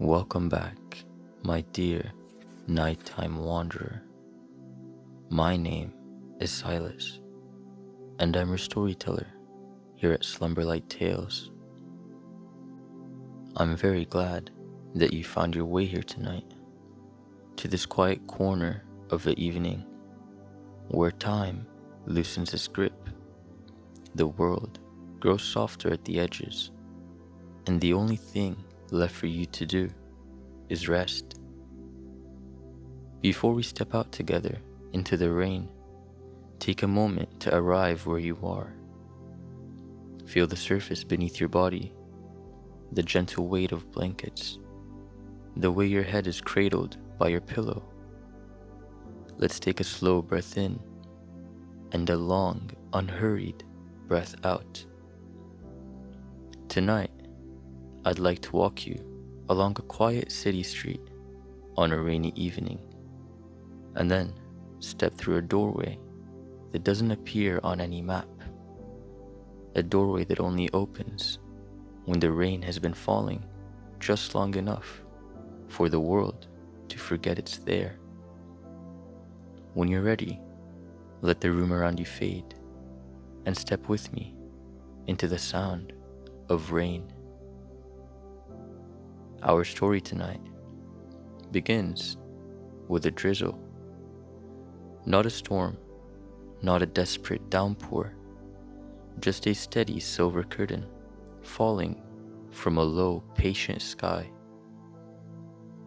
Welcome back, my dear nighttime wanderer. My name is Silas, and I'm your storyteller here at Slumberlight Tales. I'm very glad that you found your way here tonight, to this quiet corner of the evening, where time loosens its grip, the world grows softer at the edges, and the only thing left for you to do is rest. Before we step out together into the rain, take a moment to arrive where you are. Feel the surface beneath your body, the gentle weight of blankets, the way your head is cradled by your pillow. Let's take a slow breath in and a long, unhurried breath out. Tonight, I'd like to walk you along a quiet city street on a rainy evening, and then step through a doorway that doesn't appear on any map. A doorway that only opens when the rain has been falling just long enough for the world to forget it's there. When you're ready, let the room around you fade and step with me into the sound of rain. Our story tonight begins with a drizzle. Not a storm, not a desperate downpour, just a steady silver curtain falling from a low, patient sky.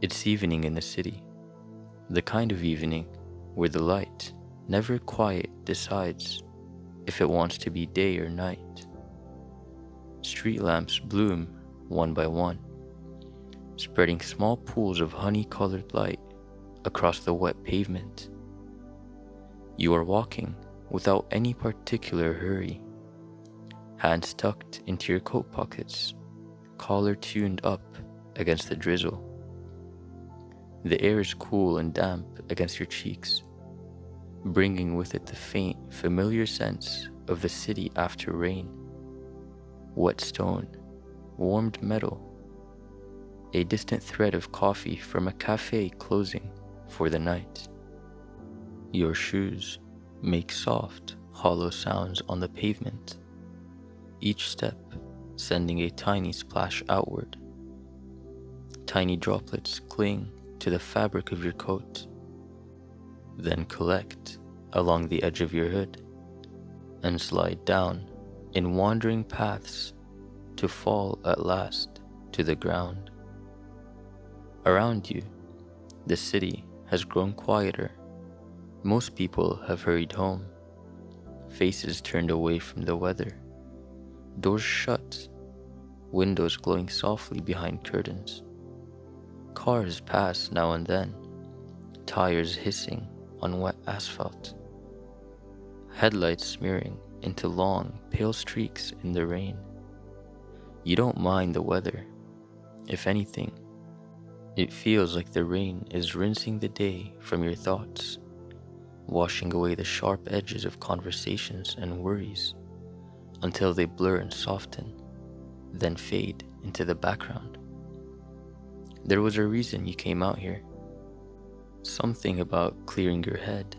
It's evening in the city, the kind of evening where the light, never quiet, decides if it wants to be day or night. Street lamps bloom one by one, spreading small pools of honey-colored light across the wet pavement. You are walking without any particular hurry, hands tucked into your coat pockets, collar tuned up against the drizzle. The air is cool and damp against your cheeks, bringing with it the faint, familiar sense of the city after rain. Wet stone, warmed metal, a distant thread of coffee from a cafe closing for the night. Your shoes make soft, hollow sounds on the pavement, each step sending a tiny splash outward. Tiny droplets cling to the fabric of your coat, then collect along the edge of your hood and slide down in wandering paths to fall at last to the ground. Around you, the city has grown quieter. Most people have hurried home, faces turned away from the weather, doors shut, windows glowing softly behind curtains. Cars pass now and then, tires hissing on wet asphalt, headlights smearing into long, pale streaks in the rain. You don't mind the weather. If anything, it feels like the rain is rinsing the day from your thoughts, washing away the sharp edges of conversations and worries until they blur and soften, then fade into the background. There was a reason you came out here. Something about clearing your head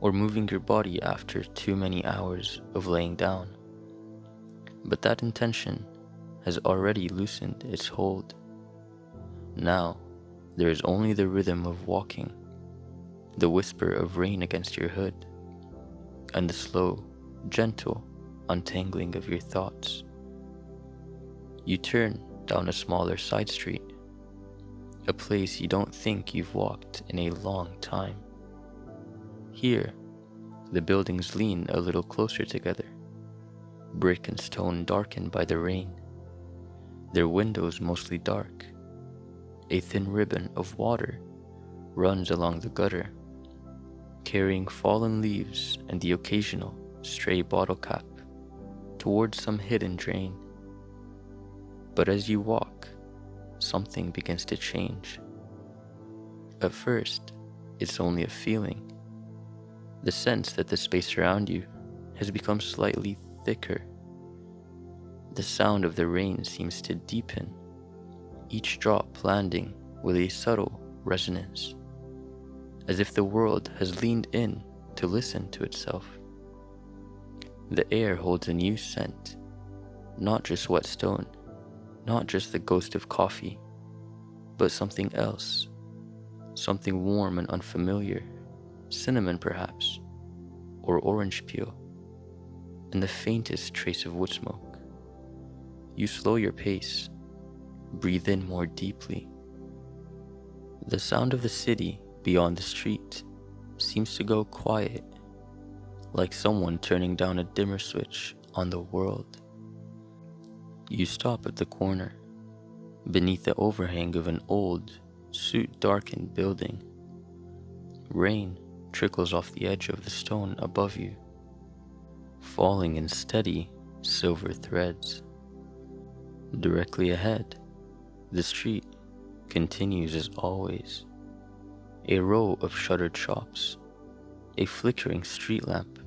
or moving your body after too many hours of laying down. But that intention has already loosened its hold. Now, there is only the rhythm of walking, the whisper of rain against your hood, and the slow, gentle untangling of your thoughts. You turn down a smaller side street, a place you don't think you've walked in a long time. Here, the buildings lean a little closer together, brick and stone darkened by the rain, their windows mostly dark. A thin ribbon of water runs along the gutter, carrying fallen leaves and the occasional stray bottle cap towards some hidden drain. But as you walk, something begins to change. At first, it's only a feeling, the sense that the space around you has become slightly thicker. The sound of the rain seems to deepen, each drop landing with a subtle resonance, as if the world has leaned in to listen to itself. The air holds a new scent, not just wet stone, not just the ghost of coffee, but something else, something warm and unfamiliar, cinnamon perhaps, or orange peel, and the faintest trace of wood smoke. You slow your pace, breathe in more deeply. The sound of the city beyond the street seems to go quiet, like someone turning down a dimmer switch on the world. You stop at the corner, beneath the overhang of an old, soot-darkened building. Rain trickles off the edge of the stone above you, falling in steady, silver threads. Directly ahead, the street continues as always. A row of shuttered shops, a flickering street lamp,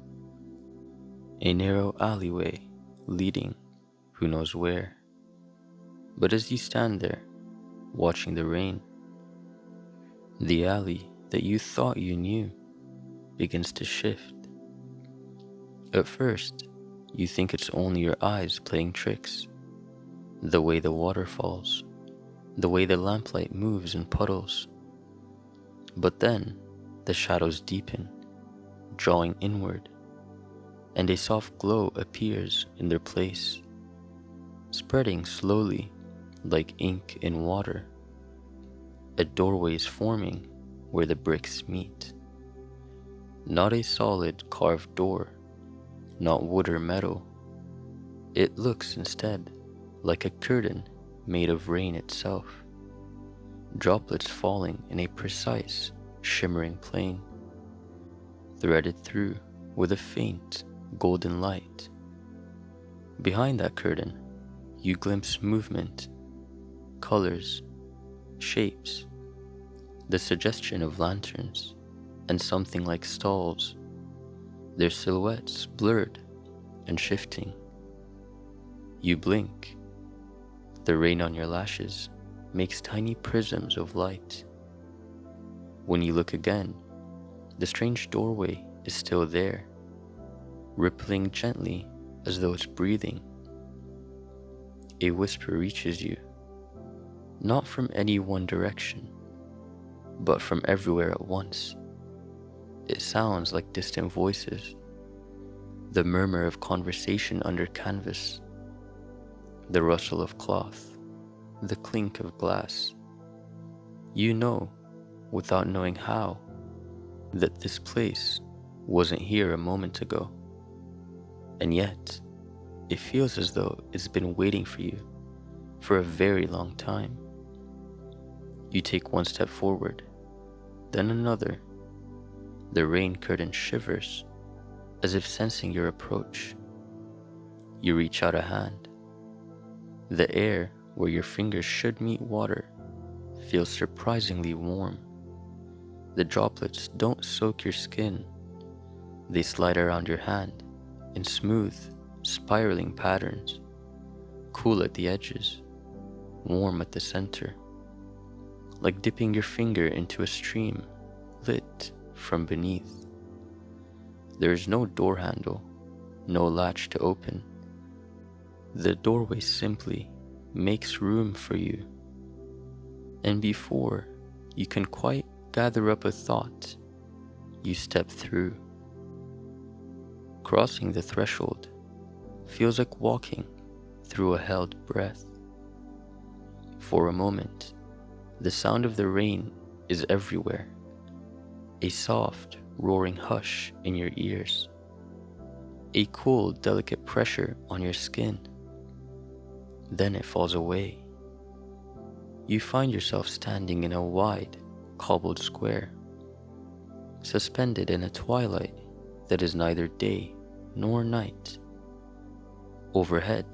a narrow alleyway leading who knows where. But as you stand there, watching the rain, the alley that you thought you knew begins to shift. At first, you think it's only your eyes playing tricks. The way the water falls, the way the lamplight moves in puddles. But then, the shadows deepen, drawing inward, and a soft glow appears in their place, spreading slowly like ink in water. A doorway is forming where the bricks meet. Not a solid carved door, not wood or metal. It looks instead like a curtain made of rain itself, droplets falling in a precise, shimmering plane, threaded through with a faint, golden light. Behind that curtain, you glimpse movement, colors, shapes, the suggestion of lanterns, and something like stalls, their silhouettes blurred and shifting. You blink. The rain on your lashes makes tiny prisms of light. When you look again, the strange doorway is still there, rippling gently as though it's breathing. A whisper reaches you, not from any one direction, but from everywhere at once. It sounds like distant voices, the murmur of conversation under canvas, the rustle of cloth, the clink of glass. You know, without knowing how, that this place wasn't here a moment ago, and yet it feels as though it's been waiting for you for a very long time. You take one step forward, then another. The rain curtain shivers, as if sensing your approach. You reach out a hand. The air where your fingers should meet water feels surprisingly warm. The droplets don't soak your skin. They slide around your hand in smooth, spiraling patterns, cool at the edges, warm at the center, like dipping your finger into a stream lit from beneath. There is no door handle, no latch to open. The doorway simply makes room for you. And before you can quite gather up a thought, you step through. Crossing the threshold feels like walking through a held breath. For a moment, the sound of the rain is everywhere, a soft, roaring hush in your ears, a cool, delicate pressure on your skin. Then it falls away. You find yourself standing in a wide, cobbled square, suspended in a twilight that is neither day nor night. Overhead,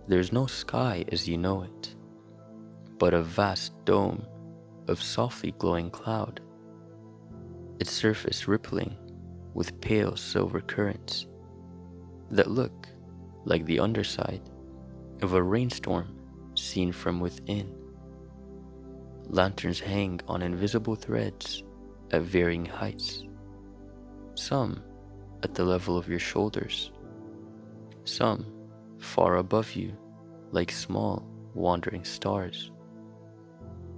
there's no sky as you know it, but a vast dome of softly glowing cloud, its surface rippling with pale silver currents that look like the underside of a rainstorm seen from within. Lanterns hang on invisible threads at varying heights. Some at the level of your shoulders, some far above you like small wandering stars.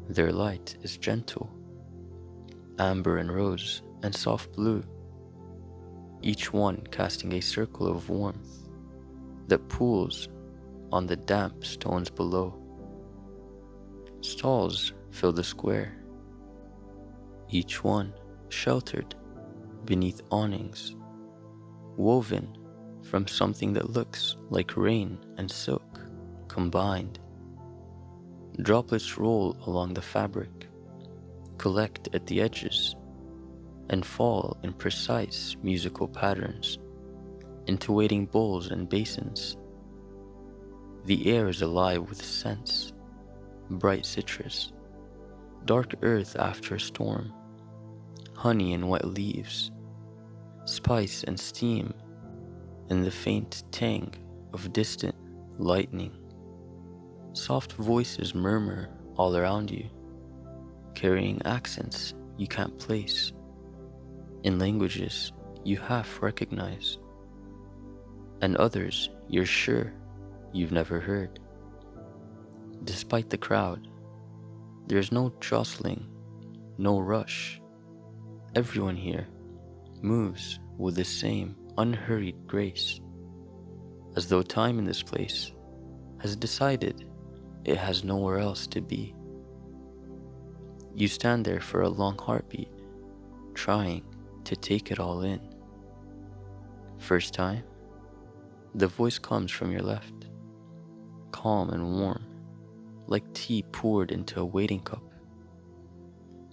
Their light is gentle, amber and rose and soft blue, each one casting a circle of warmth that pools on the damp stones below. Stalls fill the square, each one sheltered beneath awnings, woven from something that looks like rain and silk combined. Droplets roll along the fabric, collect at the edges, and fall in precise musical patterns into waiting bowls and basins. The air is alive with scents, bright citrus, dark earth after a storm, honey and wet leaves, spice and steam, and the faint tang of distant lightning. Soft voices murmur all around you, carrying accents you can't place, in languages you half recognize, and others you're sure you've never heard. Despite the crowd, there's no jostling, no rush. Everyone here moves with the same unhurried grace, as though time in this place has decided it has nowhere else to be. You stand there for a long heartbeat, trying to take it all in. First time, the voice comes from your left, calm and warm, like tea poured into a waiting cup.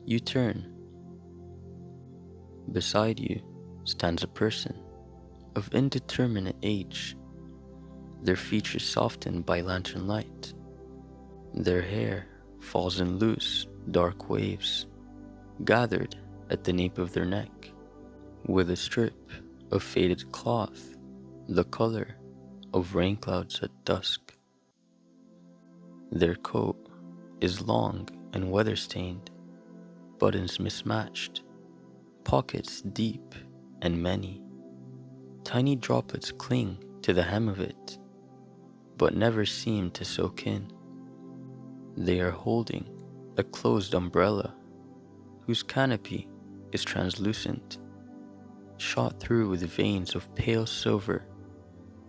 You turn. Beside you stands a person of indeterminate age, their features softened by lantern light. Their hair falls in loose, dark waves, gathered at the nape of their neck, with a strip of faded cloth, the color of rain clouds at dusk. Their coat is long and weather-stained, buttons mismatched, pockets deep and many. Tiny droplets cling to the hem of it, but never seem to soak in. They are holding a closed umbrella whose canopy is translucent, shot through with veins of pale silver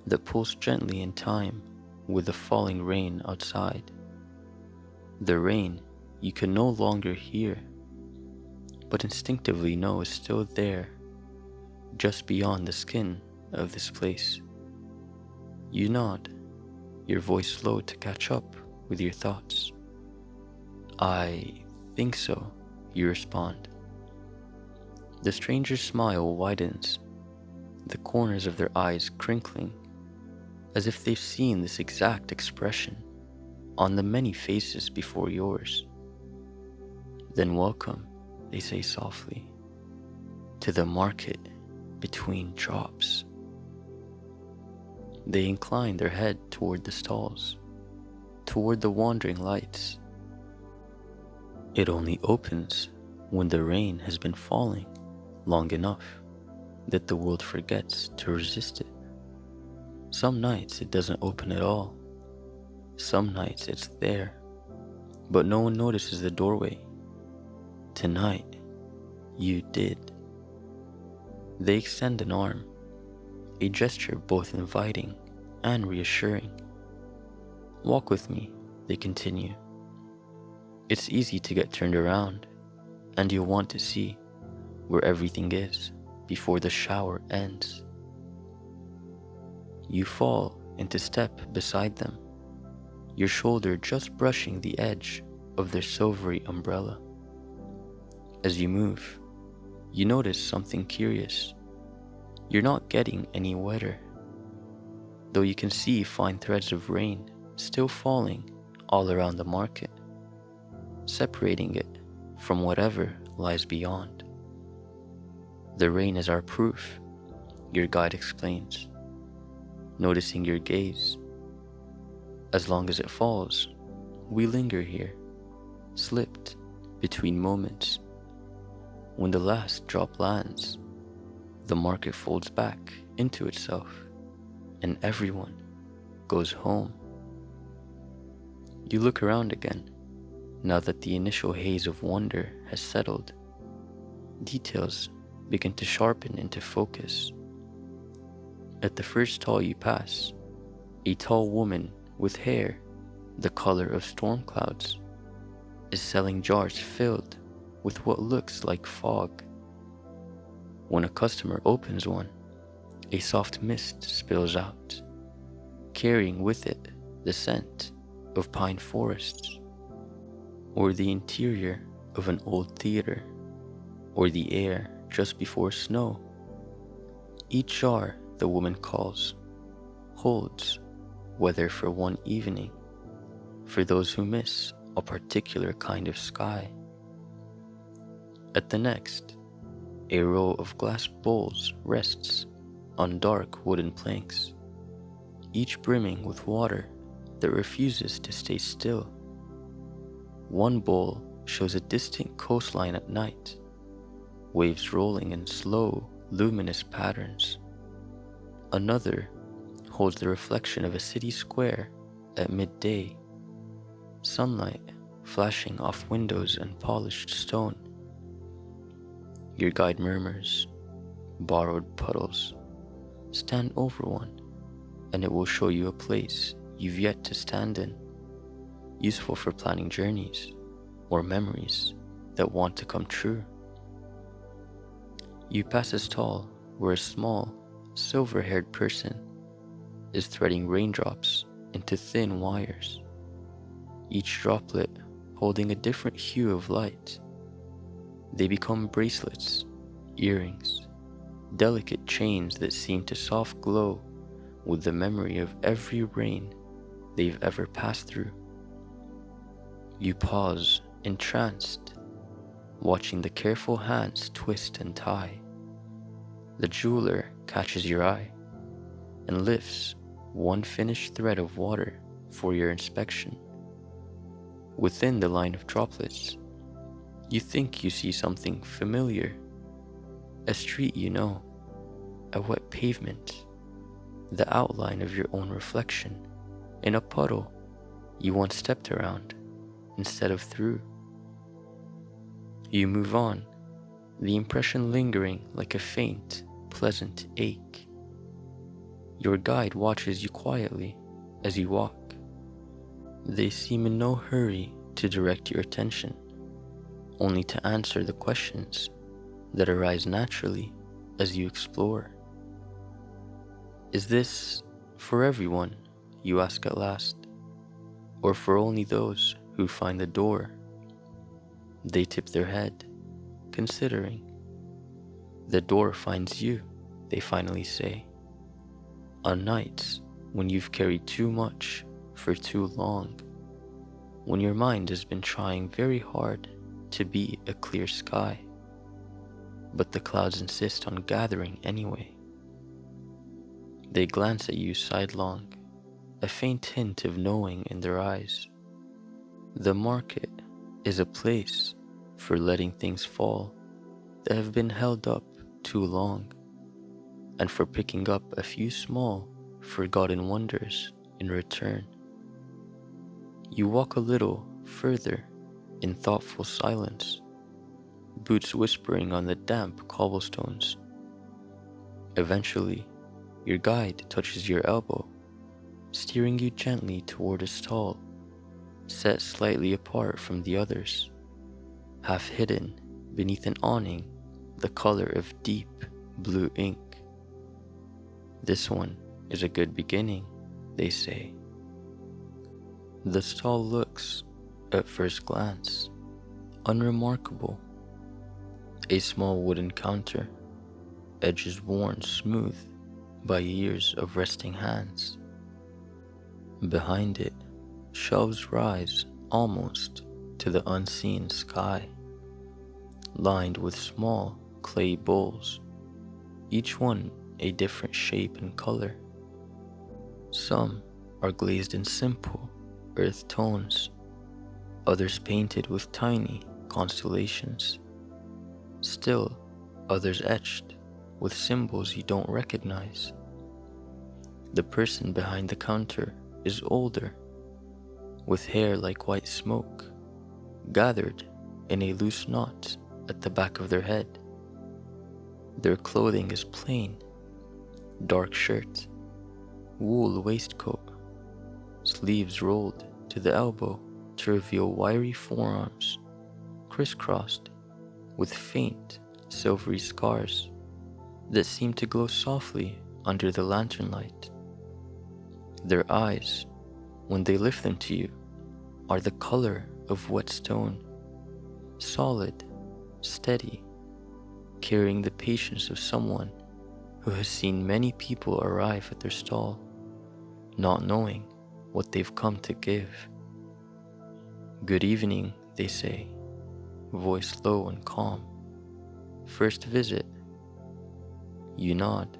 that pulse gently in time with the falling rain outside. The rain you can no longer hear, but instinctively know is still there, just beyond the skin of this place. You nod, your voice slow to catch up with your thoughts. I think so, you respond. The stranger's smile widens, the corners of their eyes crinkling, as if they've seen this exact expression on the many faces before yours. Then welcome, they say softly, to the market between drops. They incline their head toward the stalls, toward the wandering lights. It only opens when the rain has been falling long enough that the world forgets to resist it. Some nights it doesn't open at all. Some nights it's there, but no one notices the doorway. Tonight, you did. They extend an arm, a gesture both inviting and reassuring. Walk with me, they continue. It's easy to get turned around, and you'll want to see where everything is before the shower ends. You fall into step beside them, your shoulder just brushing the edge of their silvery umbrella. As you move, you notice something curious. You're not getting any wetter, though you can see fine threads of rain still falling all around the market, separating it from whatever lies beyond. The rain is our proof, your guide explains, noticing your gaze. As long as it falls, we linger here, slipped between moments. When the last drop lands, the market folds back into itself, and everyone goes home. You look around again, now that the initial haze of wonder has settled. Details begin to sharpen into focus. At the first stall you pass, a tall woman with hair the color of storm clouds is selling jars filled with what looks like fog. When a customer opens one, a soft mist spills out, carrying with it the scent of pine forests, or the interior of an old theater, or the air just before snow. Each jar the woman calls holds, whether for one evening, for those who miss a particular kind of sky. At the next, a row of glass bowls rests on dark wooden planks, each brimming with water that refuses to stay still. One bowl shows a distant coastline at night, waves rolling in slow, luminous patterns. Another holds the reflection of a city square at midday, sunlight flashing off windows and polished stone. Your guide murmurs, "Borrowed puddles. Stand over one, and it will show you a place you've yet to stand in, useful for planning journeys or memories that want to come true." You pass a stall where a small, silver-haired person is threading raindrops into thin wires, each droplet holding a different hue of light. They become bracelets, earrings, delicate chains that seem to soft glow with the memory of every rain they've ever passed through. You pause, entranced, watching the careful hands twist and tie. The jeweler catches your eye and lifts one finished thread of water for your inspection. Within the line of droplets, you think you see something familiar. A street you know, a wet pavement, the outline of your own reflection in a puddle you once stepped around instead of through. You move on, the impression lingering like a faint, pleasant ache. Your guide watches you quietly as you walk. They seem in no hurry to direct your attention, only to answer the questions that arise naturally as you explore. "Is this for everyone?" you ask at last, "or for only those who find the door?" They tip their head, considering. "The door finds you," they finally say. "On nights when you've carried too much for too long, when your mind has been trying very hard to be a clear sky, but the clouds insist on gathering anyway." They glance at you sidelong, a faint hint of knowing in their eyes. The market is a place for letting things fall that have been held up too long, and for picking up a few small, forgotten wonders in return. You walk a little further in thoughtful silence, boots whispering on the damp cobblestones. Eventually, your guide touches your elbow, steering you gently toward a stall set slightly apart from the others, half hidden beneath an awning the color of deep blue ink. "This one is a good beginning," they say. The stall looks, at first glance, unremarkable. A small wooden counter, edges worn smooth by years of resting hands. Behind it, shelves rise almost to the unseen sky, lined with small clay bowls, each one a different shape and color. Some are glazed in simple earth tones, others painted with tiny constellations. Still, others etched with symbols you don't recognize. The person behind the counter is older, with hair like white smoke, gathered in a loose knot at the back of their head. Their clothing is plain, dark shirt, wool waistcoat, sleeves rolled to the elbow to reveal wiry forearms, crisscrossed with faint, silvery scars that seem to glow softly under the lantern light. Their eyes, when they lift them to you, are the color of wet stone, solid, steady, carrying the patience of someone who has seen many people arrive at their stall, not knowing what they've come to give. "Good evening," they say, voice low and calm. "First visit?" You nod,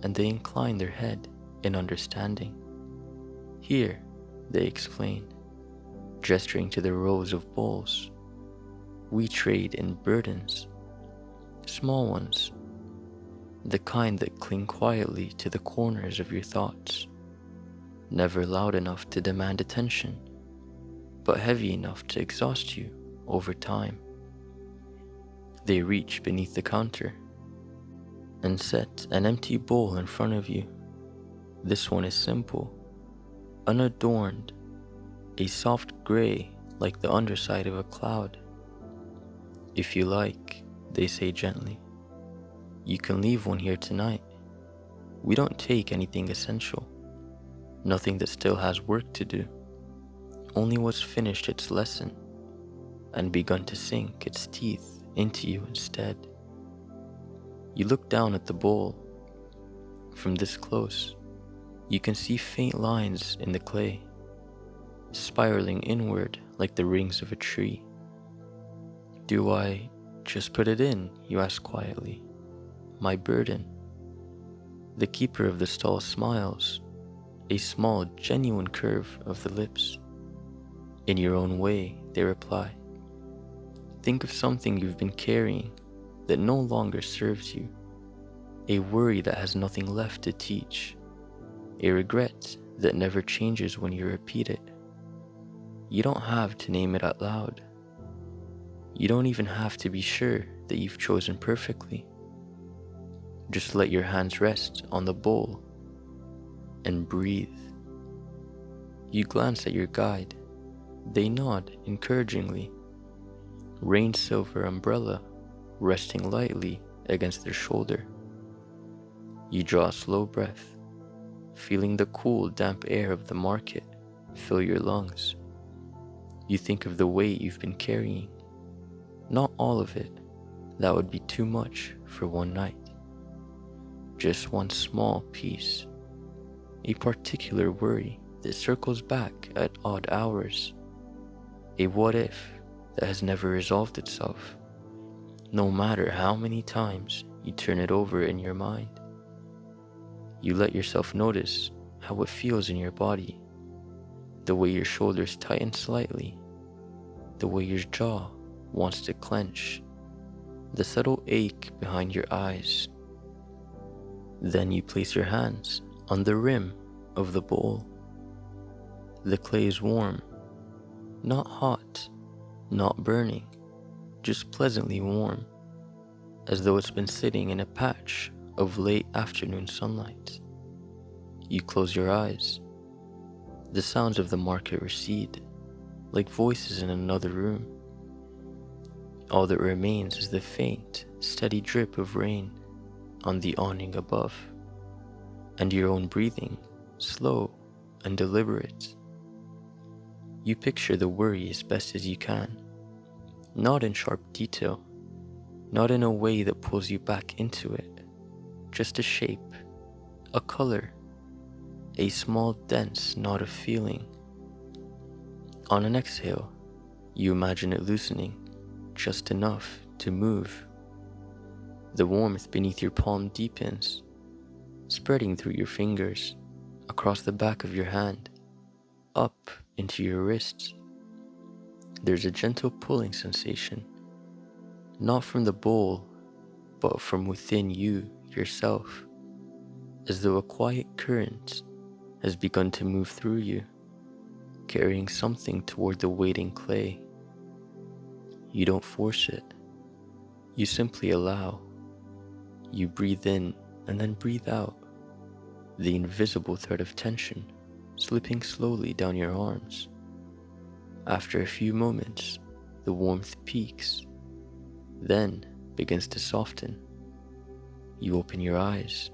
and they incline their head in understanding. "Here," they explain, gesturing to the rows of bowls. "We trade in burdens, small ones, the kind that cling quietly to the corners of your thoughts, never loud enough to demand attention, but heavy enough to exhaust you over time." They reach beneath the counter and set an empty bowl in front of you. This one is simple, unadorned, a soft gray like the underside of a cloud. "If you like," they say gently, "you can leave one here tonight. We don't take anything essential, nothing that still has work to do, only what's finished its lesson and begun to sink its teeth into you instead." You look down at the bowl. From this close, you can see faint lines in the clay, spiraling inward like the rings of a tree. "Do I just put it in?" you ask quietly. "My burden?" The keeper of the stall smiles, a small, genuine curve of the lips. "In your own way," they reply. "Think of something you've been carrying that no longer serves you, a worry that has nothing left to teach, a regret that never changes when you repeat it. You don't have to name it out loud. You don't even have to be sure that you've chosen perfectly. Just let your hands rest on the bowl and breathe." You glance at your guide. They nod encouragingly, rain silver umbrella resting lightly against their shoulder. You draw a slow breath, feeling the cool, damp air of the market fill your lungs. You think of the weight you've been carrying. Not all of it, that would be too much for one night. Just one small piece, a particular worry that circles back at odd hours, a what if that has never resolved itself, no matter how many times you turn it over in your mind. You let yourself notice how it feels in your body, the way your shoulders tighten slightly, the way your jaw wants to clench, the subtle ache behind your eyes. Then you place your hands on the rim of the bowl. The clay is warm, not hot, not burning, just pleasantly warm, as though it's been sitting in a patch of late afternoon sunlight. You close your eyes. The sounds of the market recede, like voices in another room. All that remains is the faint, steady drip of rain on the awning above, and your own breathing, slow and deliberate. You picture the worry as best as you can, not in sharp detail, not in a way that pulls you back into it, just a shape, a color, a small dense knot of feeling. On an exhale, you imagine it loosening, just enough to move. The warmth beneath your palm deepens, spreading through your fingers, across the back of your hand, up into your wrists. there's a gentle pulling sensation, not from the bowl, but from within you yourself, as though a quiet current has begun to move through you, carrying something toward the waiting clay. You don't force it. You simply allow. You breathe in and then breathe out, the invisible thread of tension slipping slowly down your arms. After a few moments, the warmth peaks, then begins to soften. You open your eyes.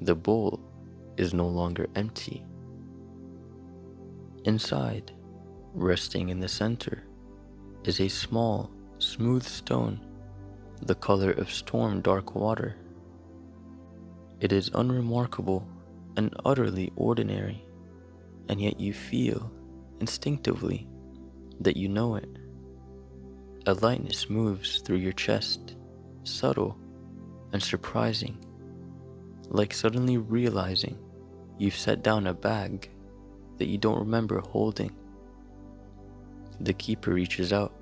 The bowl is no longer empty. Inside, resting in the center, is a small, smooth stone, the color of storm-dark water. It is unremarkable and utterly ordinary, and yet you feel, instinctively, that you know it. A lightness moves through your chest, subtle and surprising, like suddenly realizing you've set down a bag that you don't remember holding. The keeper reaches out,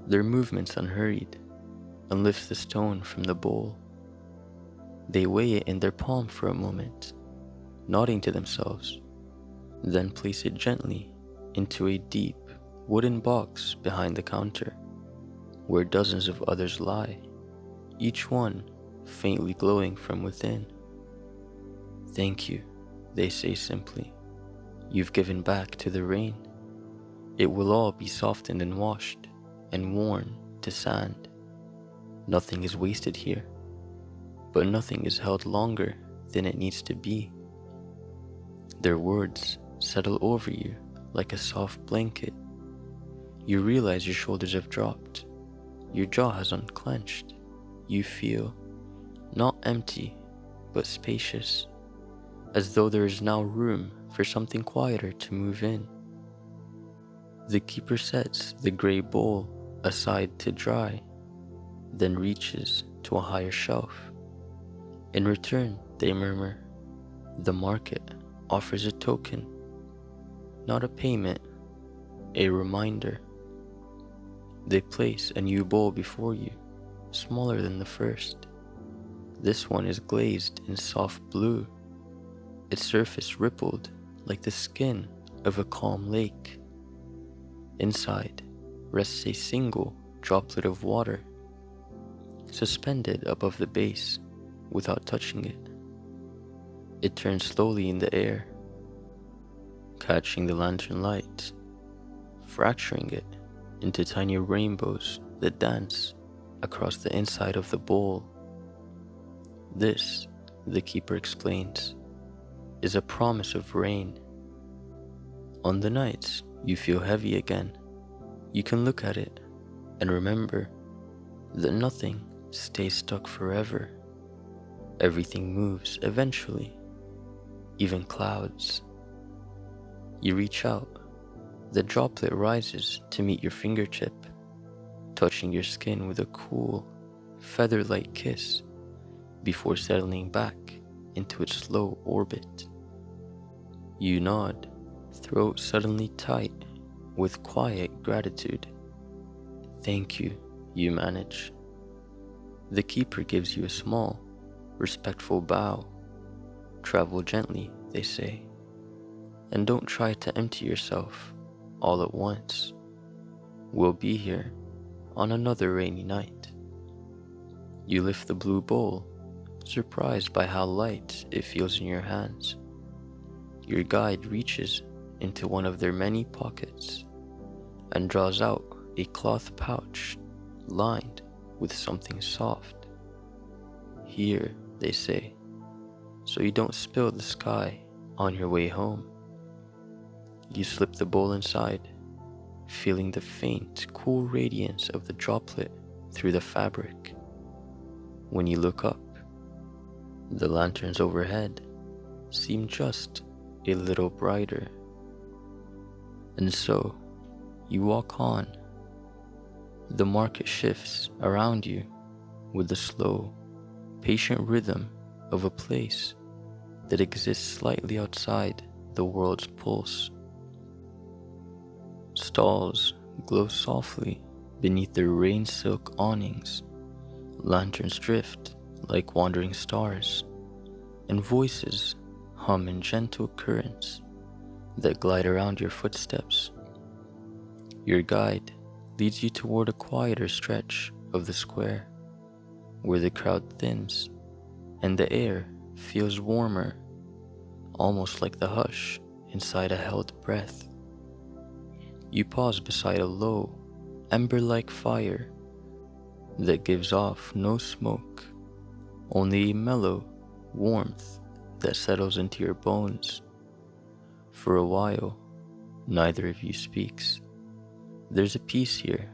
their movements unhurried, and lifts the stone from the bowl. They weigh it in their palm for a moment, nodding to themselves, then place it gently into a deep wooden box behind the counter, where dozens of others lie, each one faintly glowing from within. "Thank you," they say simply. "You've given back to the rain. It will all be softened and washed and worn to sand. Nothing is wasted here, but nothing is held longer than it needs to be." Their words settle over you like a soft blanket. You realize your shoulders have dropped. Your jaw has unclenched. You feel not empty, but spacious, as though there is now room for something quieter to move in. The keeper sets the gray bowl aside to dry, then reaches to a higher shelf. In return, they murmur, "The market offers a token, not a payment, a reminder." They place a new bowl before you, smaller than the first. This one is glazed in soft blue, its surface rippled like the skin of a calm lake. Inside rests a single droplet of water, suspended above the base without touching it. It turns slowly in the air, catching the lantern light, fracturing it into tiny rainbows that dance across the inside of the bowl. This, the keeper explains, is a promise of rain. On the nights you feel heavy again, you can look at it and remember that nothing stays stuck forever. Everything moves eventually, even clouds. You reach out, the droplet rises to meet your fingertip, touching your skin with a cool, feather-like kiss before settling back into its slow orbit. You nod, throat suddenly tight with quiet gratitude. "Thank you," you manage. The keeper gives you a small, respectful bow. "Travel gently," they say, "and don't try to empty yourself all at once. We'll be here on another rainy night." You lift the blue bowl, surprised by how light it feels in your hands. Your guide reaches into one of their many pockets and draws out a cloth pouch lined with something soft. "Here," they say, "so you don't spill the sky on your way home." You slip the bowl inside, feeling the faint, cool radiance of the droplet through the fabric. When you look up, the lanterns overhead seem just a little brighter. And so, you walk on. The market shifts around you with the slow, patient rhythm of a place that exists slightly outside the world's pulse. Stalls glow softly beneath their rain-silk awnings. Lanterns drift like wandering stars, and voices hum in gentle currents that glide around your footsteps. Your guide leads you toward a quieter stretch of the square, where the crowd thins and the air feels warmer, almost like the hush inside a held breath. You pause beside a low, ember-like fire that gives off no smoke, only a mellow warmth that settles into your bones. For a while, neither of you speaks. There's a peace here,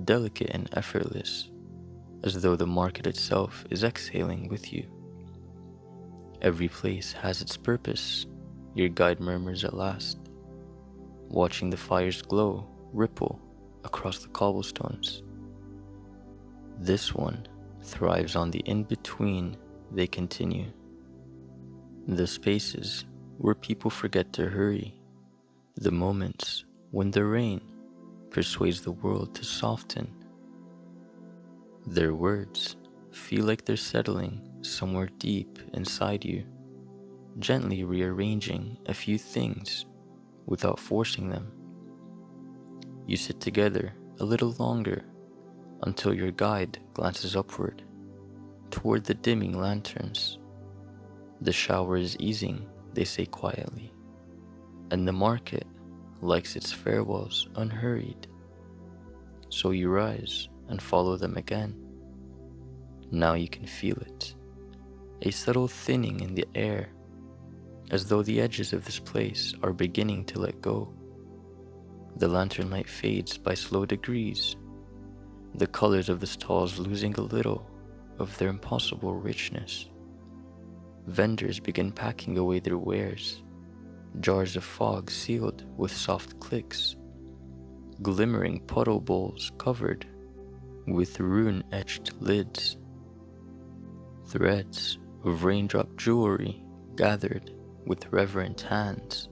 delicate and effortless, as though the market itself is exhaling with you. Every place has its purpose, your guide murmurs at last, watching the fire's glow ripple across the cobblestones. This one thrives on the in-between, they continue. The spaces where people forget to hurry, the moments when the rain persuades the world to soften. Their words feel like they're settling somewhere deep inside you, gently rearranging a few things without forcing them. You sit together a little longer until your guide glances upward, toward the dimming lanterns. The shower is easing, they say quietly, and the market likes its farewells unhurried. So you rise and follow them again. Now you can feel it, a subtle thinning in the air, as though the edges of this place are beginning to let go. The lantern light fades by slow degrees, the colors of the stalls losing a little of their impossible richness. Vendors begin packing away their wares, jars of fog sealed with soft clicks, glimmering puddle bowls covered with rune-etched lids, threads of raindrop jewelry gathered with reverent hands.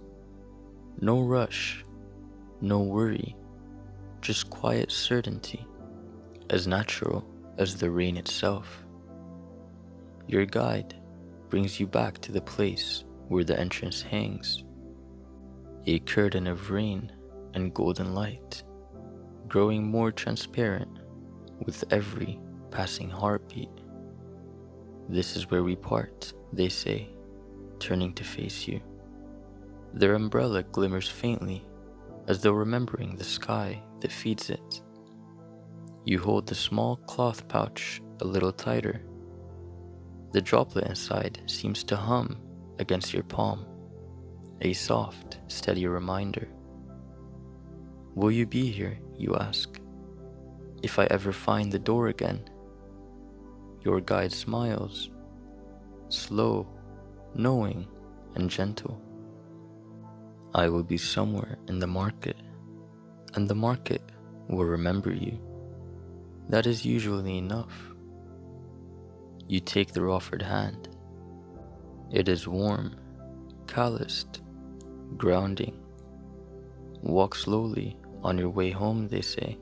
No rush, no worry, just quiet certainty, as natural as the rain itself. Your guide brings you back to the place where the entrance hangs, a curtain of rain and golden light, growing more transparent with every passing heartbeat. This is where we part, they say, turning to face you. Their umbrella glimmers faintly, as though remembering the sky that feeds it. You hold the small cloth pouch a little tighter. The droplet inside seems to hum against your palm, a soft, steady reminder. Will you be here, you ask, if I ever find the door again? Your guide smiles, slow, knowing, and gentle. I will be somewhere in the market, and the market will remember you. That is usually enough. You take their offered hand. It is warm, calloused, grounding. Walk slowly on your way home, they say.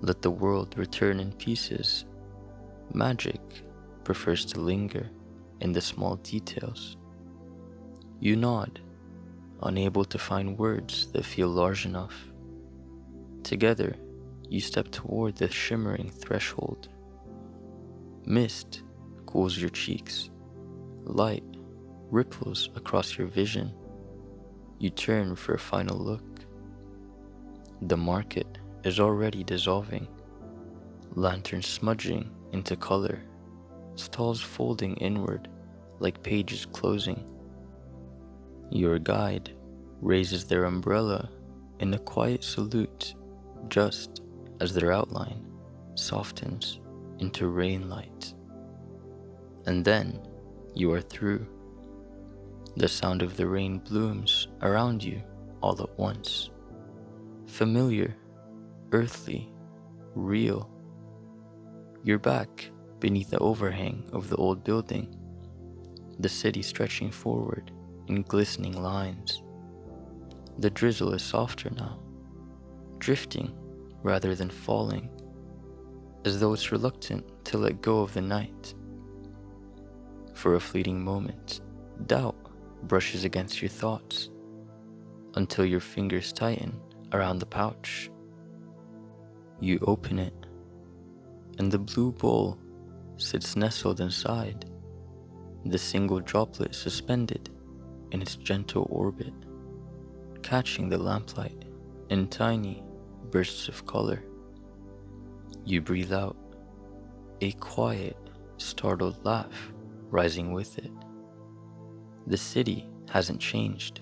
Let the world return in pieces. Magic prefers to linger in the small details. You nod, unable to find words that feel large enough. Together, you step toward the shimmering threshold. Mist cools your cheeks. Light ripples across your vision. You turn for a final look. The market is already dissolving, lanterns smudging into color, stalls folding inward like pages closing. Your guide raises their umbrella in a quiet salute just as their outline softens into rain light. And then you are through. The sound of the rain blooms around you all at once. Familiar, earthly, real. You're back beneath the overhang of the old building, the city stretching forward in glistening lines. The drizzle is softer now, drifting rather than falling, as though it's reluctant to let go of the night. For a fleeting moment, doubt brushes against your thoughts, until your fingers tighten around the pouch. You open it, and the blue bowl sits nestled inside, the single droplet suspended in its gentle orbit, catching the lamplight in tiny bursts of color. You breathe out, a quiet, startled laugh rising with it. The city hasn't changed,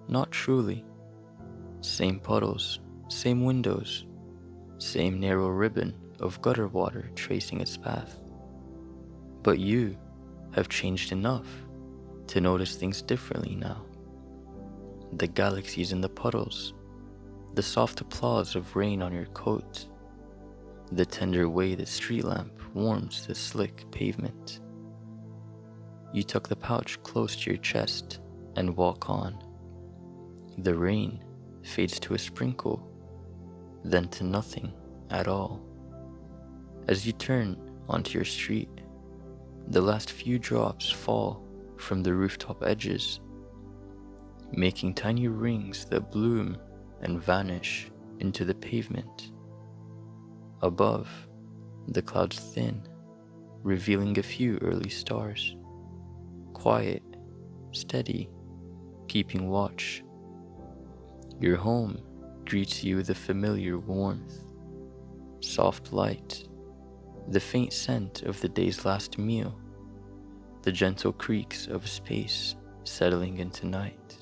not truly. Same puddles, same windows, same narrow ribbon of gutter water tracing its path. But you have changed enough to notice things differently now. The galaxies in the puddles, the soft applause of rain on your coat, the tender way the street lamp warms the slick pavement. You tuck the pouch close to your chest and walk on. The rain fades to a sprinkle, then to nothing at all. As you turn onto your street, the last few drops fall from the rooftop edges, making tiny rings that bloom and vanish into the pavement. Above, the clouds thin, revealing a few early stars. Quiet, steady, keeping watch. Your home greets you with a familiar warmth, soft light, the faint scent of the day's last meal, the gentle creaks of space settling into night.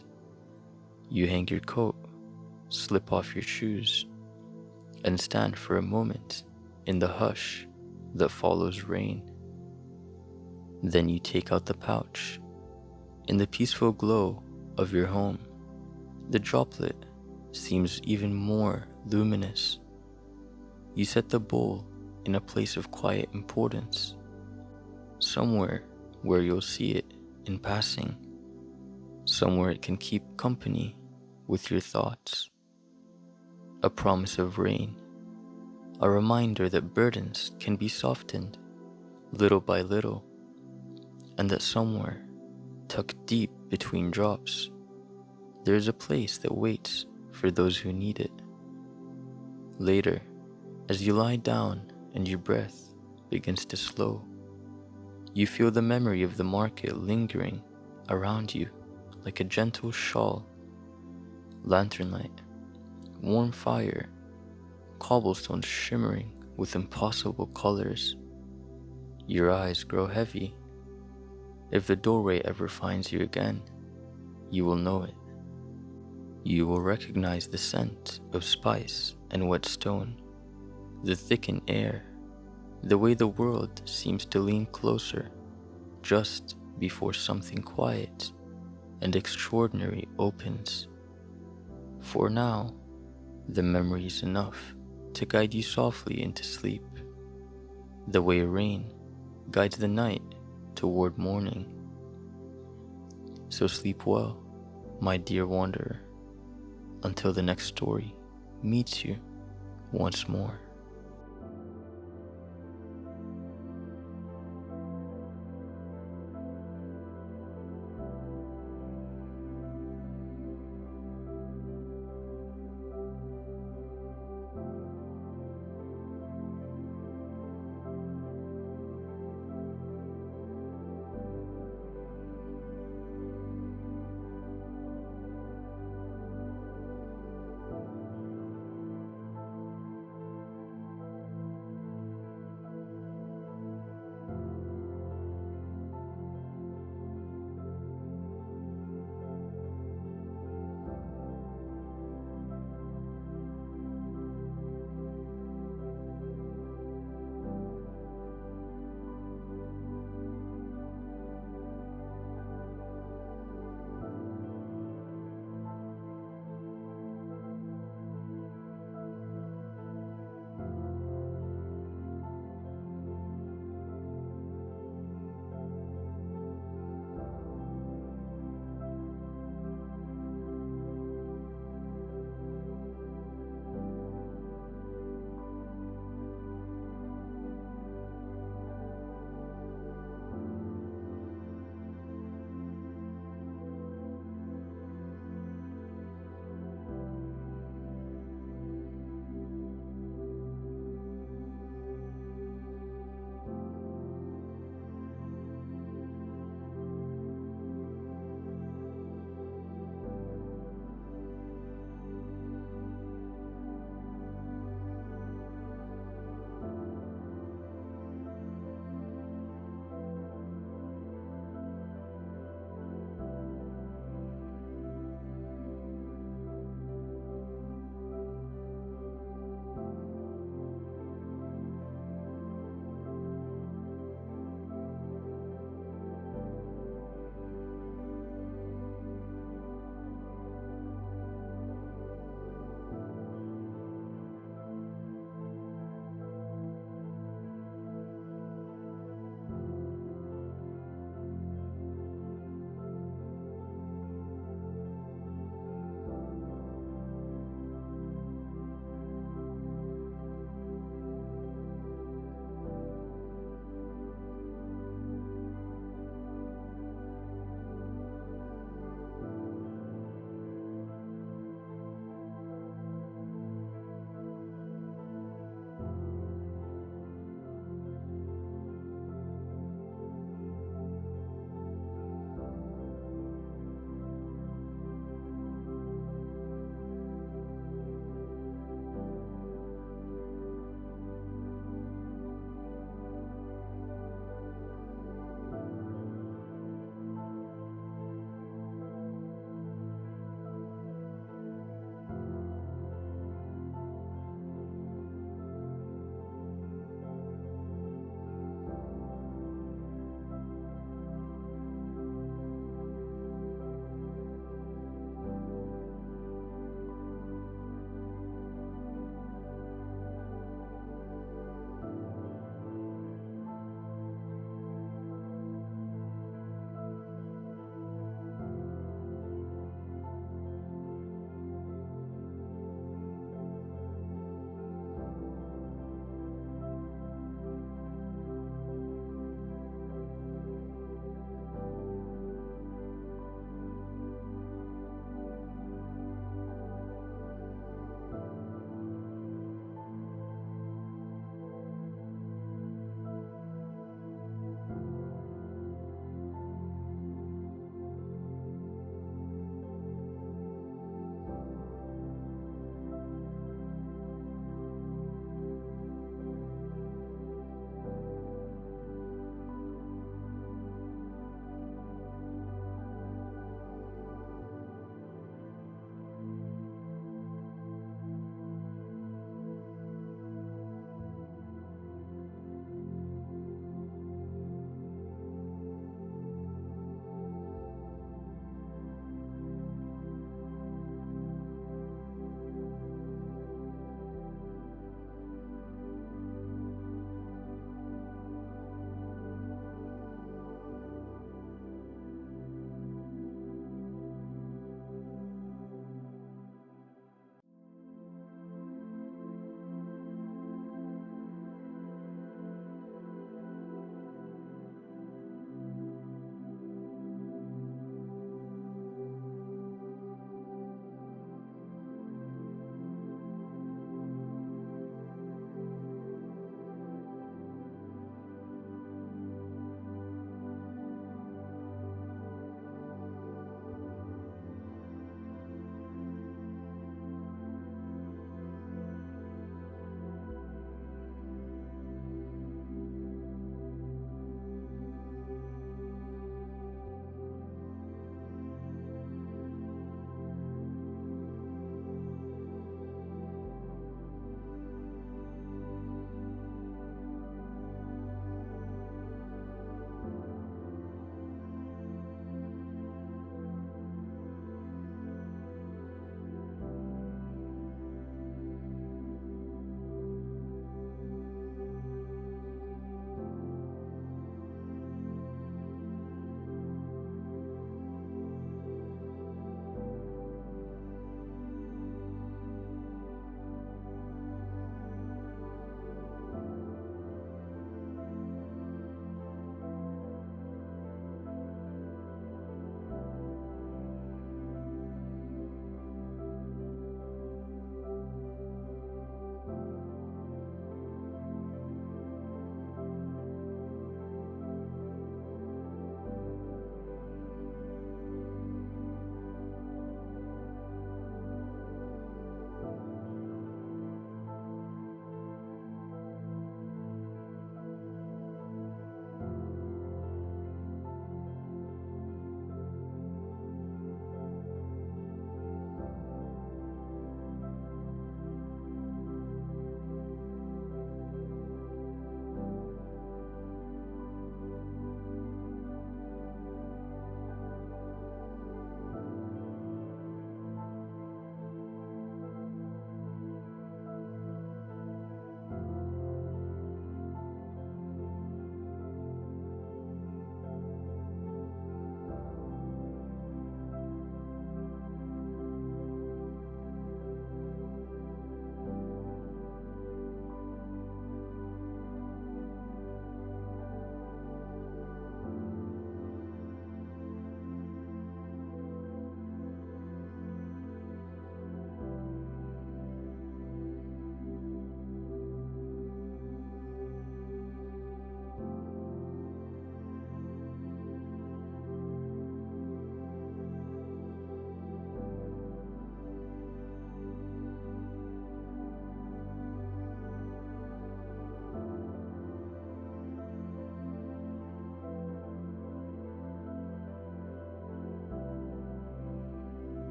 You hang your coat, slip off your shoes, and stand for a moment in the hush that follows rain. Then you take out the pouch. In the peaceful glow of your home, the droplet seems even more luminous. You set the bowl in a place of quiet importance, somewhere where you'll see it in passing, somewhere it can keep company with your thoughts. A promise of rain, a reminder that burdens can be softened little by little, and that somewhere, tucked deep between drops, there is a place that waits for those who need it. Later, as you lie down and your breath begins to slow, you feel the memory of the market lingering around you like a gentle shawl. Lantern light, warm fire, cobblestones shimmering with impossible colors. Your eyes grow heavy. If the doorway ever finds you again, you will know it. You will recognize the scent of spice and wet stone, the thickened air, the way the world seems to lean closer just before something quiet and extraordinary opens. For now, the memory is enough to guide you softly into sleep, the way rain guides the night toward morning. So sleep well, my dear wanderer, until the next story meets you once more.